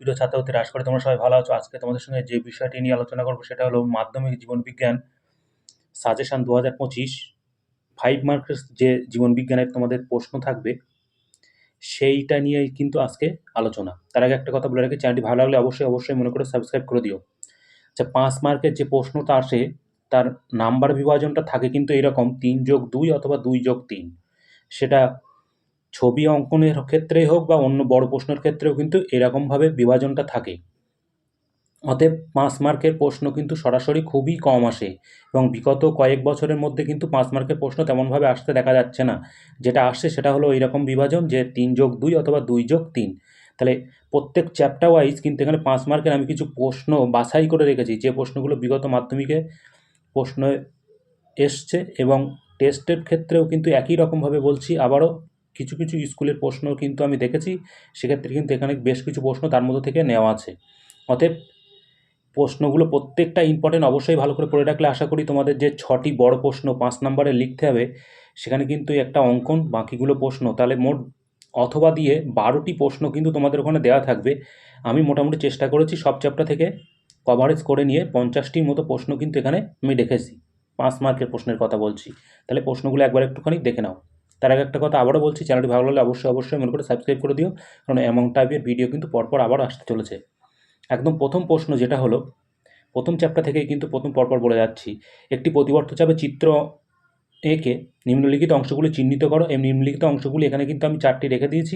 প্রিয় ছাত্রছাত্রীরা, আশা করি তোমরা সবাই ভালো আছো। আজকে তোমাদের সঙ্গে যে বিষয়টি নিয়ে আলোচনা করবো সেটা হলো মাধ্যমিক জীবনবিজ্ঞান সাজেশন 2025 5 মার্কের যে জীবনবিজ্ঞানের তোমাদের প্রশ্ন থাকবে সেইটা নিয়েই কিন্তু আজকে আলোচনা। তার আগে একটা কথা বলে রাখি, চ্যানেলটি ভালো লাগলে অবশ্যই মনে করে সাবস্ক্রাইব করে দিও। আচ্ছা, 5 মার্কের যে প্রশ্নটা আসে তার নাম্বার বিভাজনটা থাকে কিন্তু এরকম 3+2 অথবা 2+3। সেটা ছবি অঙ্কনের ক্ষেত্রেই হোক বা অন্য বড় প্রশ্নের ক্ষেত্রেও কিন্তু এরকমভাবে বিভাজনটা থাকে। অতএব 5 মার্কের প্রশ্ন কিন্তু সরাসরি খুবই কম আসে এবং বিগত কয়েক বছরের মধ্যে কিন্তু 5 মার্কের প্রশ্ন তেমনভাবে আসতে দেখা যাচ্ছে না। যেটা আসছে সেটা হলো এইরকম বিভাজন যে 3+2 অথবা 2+3। তাহলে প্রত্যেক চ্যাপ্টার ওয়াইজ কিন্তু এখানে 5 মার্কের আমি কিছু প্রশ্ন বাছাই করে রেখেছি, যে প্রশ্নগুলো বিগত মাধ্যমিকে প্রশ্ন এসছে এবং টেস্টের ক্ষেত্রেও কিন্তু একই রকমভাবে বলছি। আবারও কিছু কিছু স্কুলের প্রশ্ন কিন্তু আমি দেখেছি, সেক্ষেত্রে কিন্তু এখানে বেশ কিছু প্রশ্ন তার মধ্যে থেকে নেওয়া আছে। অতএব প্রশ্নগুলো প্রত্যেকটা ইম্পর্টেন্ট, অবশ্যই ভালো করে পড়ে রাখলে আশা করি তোমাদের যে 6টি বড় প্রশ্ন 5 নম্বরে লিখতে হবে সেখানে কিন্তু একটা অঙ্কন, বাকিগুলো প্রশ্ন, তাহলে মোট অথবা দিয়ে 12টি প্রশ্ন কিন্তু তোমাদের ওখানে দেওয়া থাকবে। আমি মোটামুটি চেষ্টা করেছি সব চ্যাপ্টার থেকে কভারেজ করে নিয়ে 50টির মতো প্রশ্ন কিন্তু এখানে আমি রেখেছি। 5 মার্কের প্রশ্নের কথা বলছি, তাহলে প্রশ্নগুলো একবার একটুখানি দেখে নাও। তার আগে একটা কথা আবারও বলছি, চ্যানেলটি ভালো লাগলে অবশ্যই মনে করে সাবস্ক্রাইব করে দিও, কারণ এমন টাইপের ভিডিও কিন্তু পরপর আবার আসতে চলেছে। একদম প্রথম প্রশ্ন যেটা হলো, প্রথম চ্যাপ্টার থেকেই কিন্তু প্রথম পরপর বলে যাচ্ছি। একটি প্রতিবর্ত চাপে চিত্র এঁকে নিম্নলিখিত অংশগুলি চিহ্নিত করো। এই নিম্নলিখিত অংশগুলি এখানে কিন্তু আমি 4টি রেখে দিয়েছি,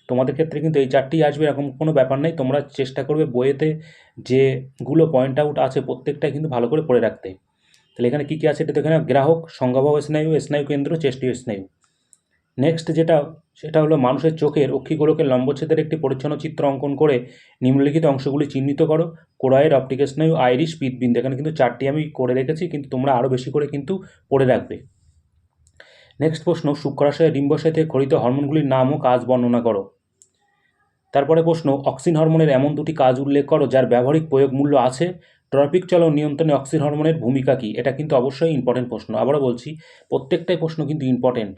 তোমাদের ক্ষেত্রে কিন্তু এই 4টিই আসবে এরকম কোনো ব্যাপার নেই। তোমরা চেষ্টা করবে বইয়েতে যেগুলো পয়েন্ট আউট আছে প্রত্যেকটাই কিন্তু ভালো করে পড়ে রাখতে। তাহলে এখানে কী কী আছে এটা তো এখানে গ্রাহক, সংজ্ঞাবহ স্নায়ু, স্নায়ু কেন্দ্র, চেষ্টীয় স্নায়ু। নেক্সট সেটা হলো মানুষের চোখের অক্ষিগোলকের লম্বচ্ছেদের একটি পরিচ্ছন্ন চিত্র অঙ্কন করে নিম্নলিখিত অংশগুলি চিহ্নিত করো। কোরআয়ের অপটিক স্নায়ু, আইরিশ, পিত্তবিন্দু। এখানে কিন্তু 4টি আমি করে রেখেছি, কিন্তু তোমরা আরও বেশি করে কিন্তু পড়ে রাখবে। নেক্সট প্রশ্ন, শুক্রাশয় ডিম্বাশয় থেকে খরিত হরমোনগুলির নাম ও কাজ বর্ণনা করো। তারপরে প্রশ্ন, অক্সিন হরমোনের এমন 2টি কাজ উল্লেখ করো যার ব্যবহারিক প্রয়োগ মূল্য আছে। ট্রপিক চলন নিয়ন্ত্রণে অক্সিন হরমোনের ভূমিকা কী? এটা কিন্তু অবশ্যই ইম্পর্টেন্ট প্রশ্ন। আবারও বলছি, প্রত্যেকটাই প্রশ্ন কিন্তু ইম্পর্টেন্ট।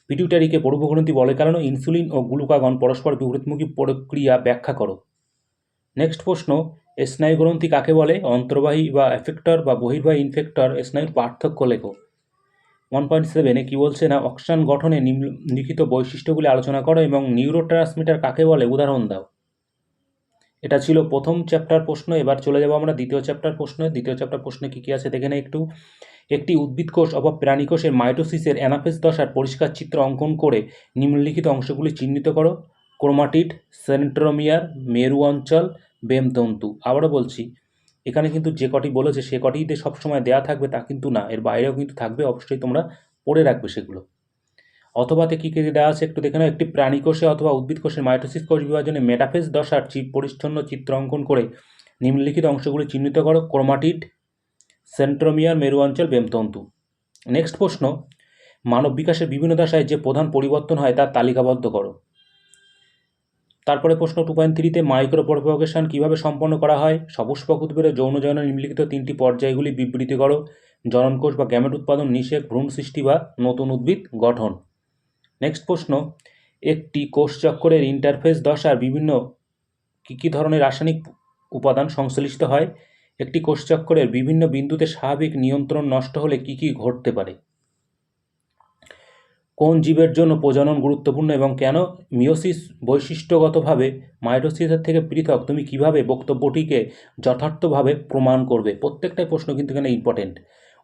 পিটিউটারিকে পূর্বগ্রন্থি বলে কারণ ইনসুলিন ও গ্লুকাগন পরস্পর বিপরীতমুখী প্রক্রিয়া ব্যাখ্যা করো। নেক্সট প্রশ্ন, স্নায়ুগ্রন্থি কাকে বলে? অন্তর্বাহী বা এফেক্টর বা বহির্বাহী ইনফেক্টর স্নায়ুর পার্থক্য লেখো। 1.7 কী বলছে না, অক্সান গঠনে নিম্নলিখিত বৈশিষ্ট্যগুলি আলোচনা করো এবং নিউরোট্রান্সমিটার কাকে বলে উদাহরণ দাও। এটা ছিল প্রথম চ্যাপ্টার প্রশ্ন। এবার চলে যাব আমরা দ্বিতীয় চ্যাপ্টার প্রশ্নে। দ্বিতীয় চ্যাপ্টার প্রশ্নে কী কী আছে দেখে নেই একটু। একটি উদ্ভিদ কোষ অথবা প্রাণী কোষের মাইটোসিসের অ্যানাফেজ দশার পরিষ্কার চিত্র অঙ্কন করে নিম্নলিখিত অংশগুলি চিহ্নিত করো। ক্রোমাটিড, সেন্ট্রোমিয়ার, মেরু অঞ্চল, বেমতন্তু। আবারও বলছি, এখানে কিন্তু যে কটি বলেছে সে কটিতে সবসময় দেওয়া থাকবে তা কিন্তু না, এর বাইরেও কিন্তু থাকবে, অবশ্যই তোমরা পড়ে রাখবে সেগুলো। অথবাতে কী কী দেওয়া আছে একটু দেখে নাও। একটি প্রাণী কোষে অথবা উদ্ভিদ কোষের মাইটোসিস কোষ বিভাজনে মেটাফেজ দশার পরিচ্ছন্ন চিত্র অঙ্কন করে নিম্নলিখিত অংশগুলি চিহ্নিত করো। ক্রোমাটিড, সেন্ট্রোমিয়ার, মেরু অঞ্চল, বেমতন্তু। নেক্সট প্রশ্ন, মানব বিকাশের বিভিন্ন দশায় যে প্রধান পরিবর্তন হয় তার তালিকাবদ্ধ করো। তারপরে প্রশ্ন 2.3তে মাইক্রো প্রপোগেশন কীভাবে সম্পন্ন করা হয়। সপুষ্পক উদ্ভিদের যৌন জননের নিম্নলিখিত 3টি পর্যায়গুলি বিবৃতি করো। জননকোষ বা গ্যামেট উৎপাদন, নিষেক, ভ্রূণ সৃষ্টি বা নতুন উদ্ভিদ গঠন। নেক্সট প্রশ্ন, একটি কোষচক্রের ইন্টারফেস দশার বিভিন্ন কী ধরনের রাসায়নিক উপাদান সংশ্লিষ্ট হয়। একটি কোষচক্রের বিভিন্ন বিন্দুতে স্বাভাবিক নিয়ন্ত্রণ নষ্ট হলে কী ঘটতে পারে। কোন জীবের জন্য প্রজনন গুরুত্বপূর্ণ এবং কেন। মিওসিস বৈশিষ্ট্যগতভাবে মাইটোসিসের থেকে পৃথক, তুমি কিভাবে বক্তব্যটিকে যথার্থভাবে প্রমাণ করবে। প্রত্যেকটাই প্রশ্ন কিন্তু এখানে ইম্পর্টেন্ট।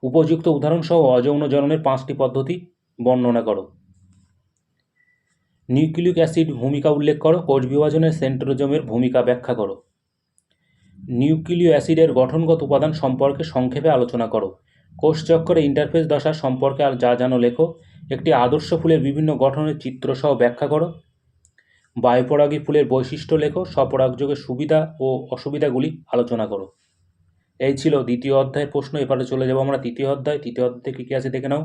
উপযুক্ত উদাহরণসহ অযৌন জননের 5টি পদ্ধতি বর্ণনা করো। নিউক্লিক অ্যাসিড ভূমিকা উল্লেখ করো। কোষ বিভাজনের সেন্ট্রোজোমের ভূমিকা ব্যাখ্যা করো। নিউক্লিয় অ্যাসিডের গঠনগত উপাদান সম্পর্কে সংক্ষেপে আলোচনা করো। কোষচক্রে ইন্টারফেস দশা সম্পর্কে আর যা জানো লেখো। একটি আদর্শ ফুলের বিভিন্ন গঠনের চিত্রসহ ব্যাখ্যা করো। বায়ুপরাগী ফুলের বৈশিষ্ট্য লেখো। স্বপরাগযোগের সুবিধা ও অসুবিধাগুলি আলোচনা করো। এই ছিল দ্বিতীয় অধ্যায়ের প্রশ্ন। এবারে চলে যাব আমরা তৃতীয় অধ্যায়। তৃতীয় অধ্যায়ে কী কী আছে দেখে নাও।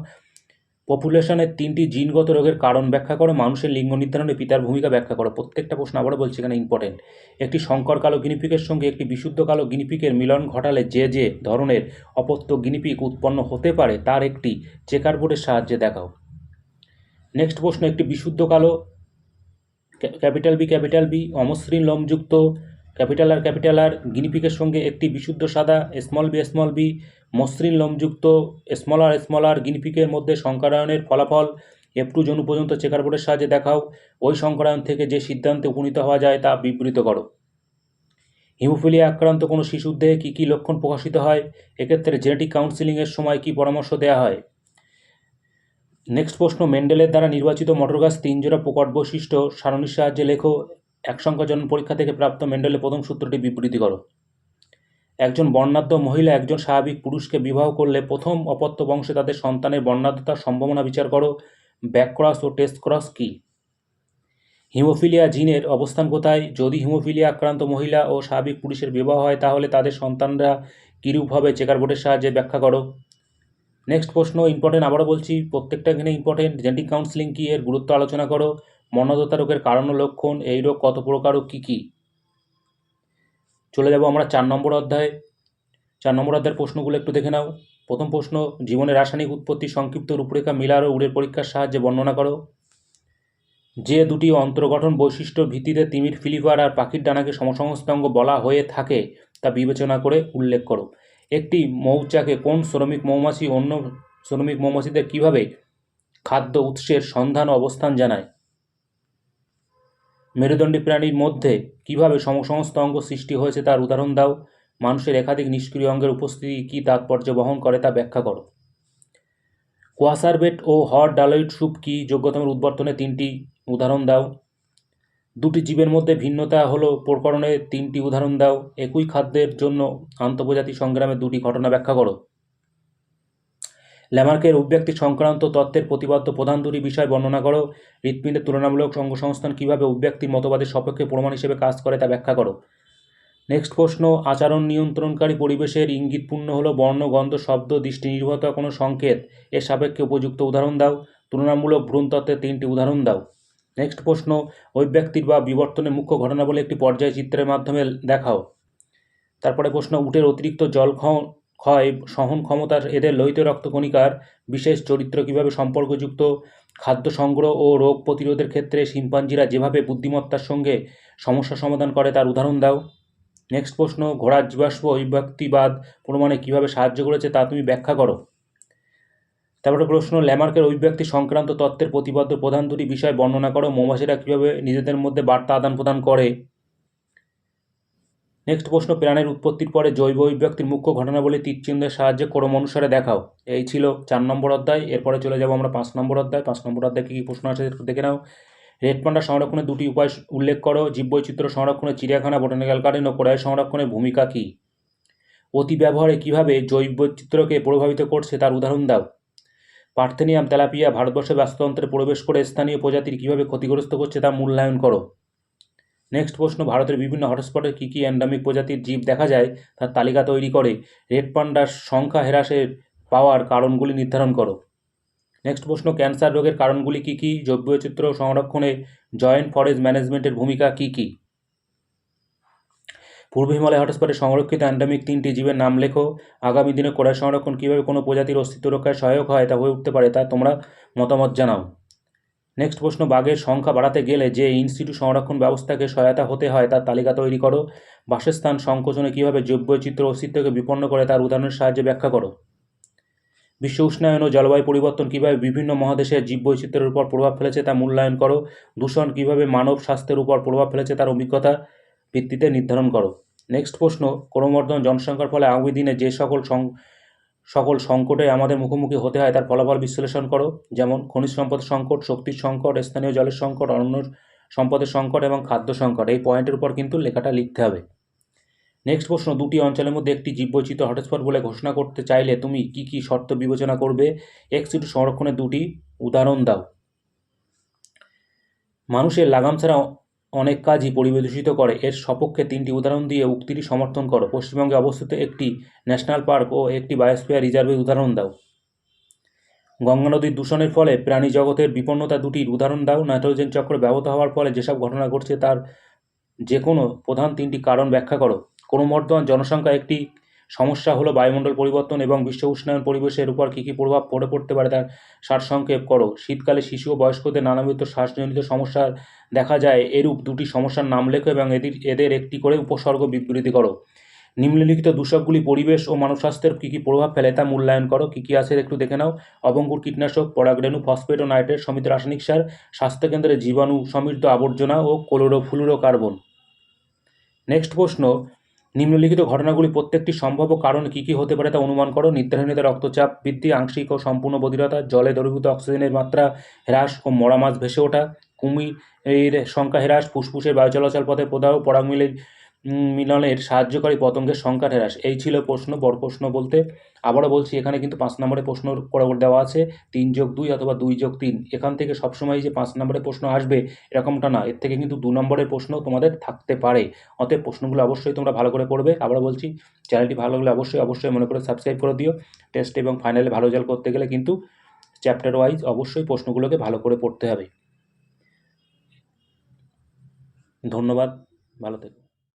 পপুলেশনের 3টি জিনগত রোগের কারণ ব্যাখ্যা করো। মানুষের লিঙ্গ নির্ধারণে পিতার ভূমিকা ব্যাখ্যা করো। প্রত্যেকটা প্রশ্ন আবারও বলছি এখানে ইম্পর্টেন্ট। একটি সংকর কালো গিনিপিকের সঙ্গে একটি বিশুদ্ধ কালো গিনিপিকের মিলন ঘটালে যে ধরনের অপত্য গিনিপিক উৎপন্ন হতে পারে তার একটি চেকার বোর্ডের সাহায্যে দেখাও। নেক্সট প্রশ্ন, একটি বিশুদ্ধ কালো ক্যাপিটাল বি অমসৃণ লোমযুক্ত ক্যাপিটাল আর গিনিপিগের সঙ্গে একটি বিশুদ্ধ সাদা স্মল বি মসৃণ লোমযুক্ত স্মল আর গিনিপিগের মধ্যে সংকরায়নের ফলাফল F2 জনু পর্যন্ত চেকারবোর্ডের সাহায্যে দেখাও। ওই সংকরায়ন থেকে যে সিদ্ধান্তে উপনীত হওয়া যায় তা বিবৃত করো। হিমোফিলিয়া আক্রান্ত কোনো শিশুর দেহে কী কী লক্ষণ প্রকাশিত হয়? এক্ষেত্রে জেনেটিক কাউন্সিলিংয়ের সময় কী পরামর্শ দেওয়া হয়? নেক্সট প্রশ্ন, মেন্ডেলের দ্বারা নির্বাচিত মটর গাছ 3 জোড়া প্রকট বৈশিষ্ট্য সারণীর সাহায্যে লেখো। এক সংখ্যা জনন পরীক্ষা থেকে প্রাপ্ত মেন্ডেলের প্রথম সূত্রটি বিবৃতি করো। একজন বর্ণাঢ্য মহিলা একজন স্বাভাবিক পুরুষকে বিবাহ করলে প্রথম অপত্য বংশে তাদের সন্তানের বর্ণাঢ্যতার সম্ভাবনা বিচার করো। ব্যাকক্রস ও টেস্ট ক্রস কী? হিমোফিলিয়া জিনের অবস্থান কোথায়? যদি হিমোফিলিয়া আক্রান্ত মহিলা ও স্বাভাবিক পুরুষের বিবাহ হয় তাহলে তাদের সন্তানরা কীরূপ হবে চেকারবোর্ডের সাহায্যে ব্যাখ্যা করো। নেক্সট প্রশ্ন ইম্পর্টেন্ট, আবারও বলছি প্রত্যেকটা এখানে ইম্পর্টেন্ট। জেনেটিক কাউন্সিলিং কী, এর গুরুত্ব আলোচনা করো। বর্ণাঢ্যতা রোগের কারণ ও লক্ষণ, এই রোগ কত প্রকার ও কী কী। চলে যাব আমরা 4 নম্বর অধ্যায়ে। 4 নম্বর অধ্যায়ের প্রশ্নগুলো একটু দেখে নাও। প্রথম প্রশ্ন, জীবনের রাসায়নিক উৎপত্তি সংক্ষিপ্ত রূপরেখা মিলার ও উডের পরীক্ষার সাহায্যে বর্ণনা করো। যে দুটি অন্তর্গঠন বৈশিষ্ট্যর ভিত্তিতে তিমির ফিলিভার আর পাখির ডানাকে সমসংস্থাঙ্গ বলা হয়ে থাকে তা বিবেচনা করে উল্লেখ করো। একটি মৌচাকে কোন শ্রমিক মৌমাছি অন্য শ্রমিক মৌমাছিদের কীভাবে খাদ্য উৎসের সন্ধান ও অবস্থান জানায়? মেরুদণ্ডী প্রাণীর মধ্যে কীভাবে সমসমস্ত অঙ্গ সৃষ্টি হয়েছে তার উদাহরণ দাও। মানুষের একাধিক নিষ্ক্রিয় অঙ্গের উপস্থিতি কী তাৎপর্য বহন করে তা ব্যাখ্যা করো। কোয়াসারবেট ও হট ডালয়েড স্যুপ কী? যোগ্যতমের উদ্বর্তনে 3টি উদাহরণ দাও। দুটি জীবের মধ্যে ভিন্নতা হলো প্রকরণের 3টি উদাহরণ দাও। একই খাদ্যের জন্য আন্তঃপ্রজাতি সংগ্রামের 2টি ঘটনা ব্যাখ্যা করো। ল্যামার্কের অভিব্যক্তি সংক্রান্ত তত্ত্বের প্রতিপাদ্য প্রধান 2টি বিষয় বর্ণনা করো। হৃৎপিণ্ডের তুলনামূলক অঙ্গসংস্থান কীভাবে অভিব্যক্তির মতবাদের সপক্ষে প্রমাণ হিসেবে কাজ করে তা ব্যাখ্যা করো। নেক্সট প্রশ্ন, আচরণ নিয়ন্ত্রণকারী পরিবেশের ইঙ্গিতপূর্ণ হলো বর্ণ, গন্ধ, শব্দ, দৃষ্টি নির্ভরতা কোনো সংকেত এর সাপেক্ষে উপযুক্ত উদাহরণ দাও। তুলনামূলক ভ্রূণতত্ত্বের 3টি উদাহরণ দাও। নেক্সট প্রশ্ন, অভিব্যক্তির বা বিবর্তনের মুখ্য ঘটনাবলী একটি পর্যায় চিত্রের মাধ্যমে দেখাও। তারপরে প্রশ্ন, উটের অতিরিক্ত জল ক্ষয় সহন ক্ষমতার এদের লোহিত রক্তকণিকার বিশেষ চরিত্র কীভাবে সম্পর্কযুক্ত। খাদ্য সংগ্রহ ও রোগ প্রতিরোধের ক্ষেত্রে শিম্পাঞ্জিরা যেভাবে বুদ্ধিমত্তার সঙ্গে সমস্যা সমাধান করে তার উদাহরণ দাও। নেক্সট প্রশ্ন, ঘোড়ার জীবাশ্ম অভিব্যক্তিবাদ প্রমাণে কীভাবে সাহায্য করেছে তা তুমি ব্যাখ্যা করো। তারপরে প্রশ্ন, ল্যামার্কের অভিব্যক্তি সংক্রান্ত তত্ত্বের প্রতিপাদ্য প্রধান 2টি বিষয় বর্ণনা করো। মৌমাছিরা কীভাবে নিজেদের মধ্যে বার্তা আদান প্রদান করে। নেক্সট প্রশ্ন, প্রাণের উৎপত্তির পরে জৈব অভিব্যক্তির মুখ্য ঘটনাবলী তীরচিহ্নের সাহায্যে ক্রম অনুসারে দেখাও। এই ছিল 4 নম্বর অধ্যায়। এরপরে চলে যাব আমরা 5 নম্বর অধ্যায়। 5 নম্বর অধ্যায় কী কী প্রশ্ন আছে দেখে নাও। রেড পান্ডা সংরক্ষণের 2টি উপায় উল্লেখ করো। জীববৈচিত্র্য সংরক্ষণে চিড়িয়াখানা, বোটানিক্যাল গার্ডেন ও কোরাই সংরক্ষণের ভূমিকা কী? অতি ব্যবহারে কীভাবে জৈব বৈচিত্র্যকে প্রভাবিত করছে তার উদাহরণ দাও। পার্থেনিয়াম তেলাপিয়া ভারতবর্ষের বাস্তুতন্ত্রে প্রবেশ করে স্থানীয় প্রজাতির কীভাবে ক্ষতিগ্রস্ত করছে তা মূল্যায়ন করো। নেক্সট প্রশ্ন, ভারতের বিভিন্ন হটস্পটে কী কী এন্ডেমিক প্রজাতির জীব দেখা যায় তার তালিকা তৈরি করে রেড পান্ডার সংখ্যা হ্রাসের পাওয়ার কারণগুলি নির্ধারণ করো। নেক্সট প্রশ্ন, ক্যান্সার রোগের কারণগুলি কী কী? জৈব বৈচিত্র্য সংরক্ষণে জয়েন্ট ফরেস্ট ম্যানেজমেন্টের ভূমিকা কী কী? পূর্ব হিমালয় হটস্পটে সংরক্ষিত এন্ডেমিক 3টি জীবের নাম লেখো। আগামী দিনে কোরাই সংরক্ষণ কীভাবে কোনো প্রজাতির অস্তিত্ব রক্ষায় সহায়ক হয় তা হয়ে উঠতে পারে তা তোমরা মতামত জানাও। নেক্সট প্রশ্ন, বাঘের সংখ্যা বাড়াতে গেলে যে ইনস্টিটিউট সংরক্ষণ ব্যবস্থাকে সহায়তা হতে হয় তার তালিকা তৈরি করো। বাসস্থান সংকোচনে কীভাবে জৈববৈচিত্র্য অস্তিত্বকে বিপন্ন করে তার উদাহরণের সাহায্যে ব্যাখ্যা করো। বিশ্ব উষ্ণায়ন ও জলবায়ু পরিবর্তন কীভাবে বিভিন্ন মহাদেশের জীববৈচিত্র্যের উপর প্রভাব ফেলেছে তা মূল্যায়ন করো। দূষণ কীভাবে মানব স্বাস্থ্যের উপর প্রভাব ফেলেছে তার অভিজ্ঞতা ভিত্তিতে নির্ধারণ করো। নেক্সট প্রশ্ন, ক্রমবর্ধমান জনসংখ্যার ফলে আগামী দিনে যে সকল সংকটে আমাদের মুখোমুখি হতে হয় তার ফলাফল বিশ্লেষণ করো। যেমন খনিজ সম্পদের সংকট, শক্তির সংকট, স্থানীয় জলের সংকট, অরণ্য সম্পদের সংকট এবং খাদ্য সংকট। এই পয়েন্টের উপর কিন্তু লেখাটা লিখতে হবে। নেক্সট প্রশ্ন, 2টি অঞ্চলের মধ্যে একটি জীববৈচিত্র্য হটস্পট বলে ঘোষণা করতে চাইলে তুমি কী কী শর্ত বিবেচনা করবে। এক্সিটু সংরক্ষণের 2টি উদাহরণ দাও। মানুষের লাগাম ছাড়া অনেক কাজই পরিবেশ দূষিত করে, এর সপক্ষে 3টি উদাহরণ দিয়ে উক্তিটি সমর্থন করো। পশ্চিমবঙ্গে অবস্থিত একটি ন্যাশনাল পার্ক ও একটি বায়োস্ফিয়ার রিজার্ভের উদাহরণ দাও। গঙ্গা নদীর দূষণের ফলে প্রাণী জগতের বিপন্নতা 2টির উদাহরণ দাও। নাইট্রোজেন চক্র ব্যাহত হওয়ার ফলে যেসব ঘটনা ঘটছে তার যে কোনো প্রধান 3টি কারণ ব্যাখ্যা করো। ক্রমবর্ধমান জনসংখ্যা একটি সমস্যা হলো বায়ুমণ্ডল পরিবর্তন এবং বিশ্ব উষ্ণায়ন পরিবেশের উপর কী কী প্রভাব পড়তে পারে তার সারসংক্ষেপ করো। শীতকালে শিশু ও বয়স্কদের নানাবিধ শ্বাসজনিত সমস্যা দেখা যায়, এরূপ দুটি সমস্যার নাম লেখো এবং এদের একটি করে উপসর্গ বিবৃতি করো। নিম্নলিখিত দূষকগুলি পরিবেশ ও মানব স্বাস্থ্যের কী কী প্রভাব ফেলে তা মূল্যায়ন করো। কী কী আছে একটু দেখে নাও। অবঙ্গুর কীটনাশক, পরাগরেণু, ফসফেট ও নাইট্রেট সমিত রাসায়নিক সার, স্বাস্থ্যকেন্দ্রে জীবাণু সমৃদ্ধ আবর্জনা ও ক্লোরোফ্লুরোকার্বন। নেক্সট প্রশ্ন, নিম্নলিখিত ঘটনাগুলি প্রত্যেকটি সম্ভাব্য কারণ কী কী হতে পারে তা অনুমান করো। নিদ্রাহীনতা, রক্তচাপ বৃদ্ধি, আংশিক ও সম্পূর্ণ বধিরতা, জলে দ্রবীভূত অক্সিজেনের মাত্রা হ্রাস ও মরা মাছ ভেসে ওঠা, কুমিরের সংখ্যা হ্রাস, ফুসফুসের বায়ু চলাচল পথে প্রদাহ, পরাগ মিলনের সাহায্যকারী পতঙ্গের সংখ্যা হ্রাস। এই ছিল প্রশ্ন, বড় প্রশ্ন বলতে। আবারও বলছি, এখানে কিন্তু 5 নম্বরের প্রশ্ন করে দেওয়া আছে 3+2 অথবা 2+3। এখান থেকে সবসময় যে 5 নম্বরের প্রশ্ন আসবে এরকমটা না, এর থেকে কিন্তু 2 নম্বরের প্রশ্ন তোমাদের থাকতে পারে। অতএব প্রশ্নগুলো অবশ্যই তোমরা ভালো করে পড়বে। আবারও বলছি, চ্যানেলটি ভালো লাগলে অবশ্যই মনে করে সাবস্ক্রাইব করে দিও। টেস্ট এবং ফাইনালে ভালো রেজাল্ট করতে গেলে কিন্তু চ্যাপ্টার ওয়াইজ অবশ্যই প্রশ্নগুলোকে ভালো করে পড়তে হবে। ধন্যবাদ, ভালো থেকো।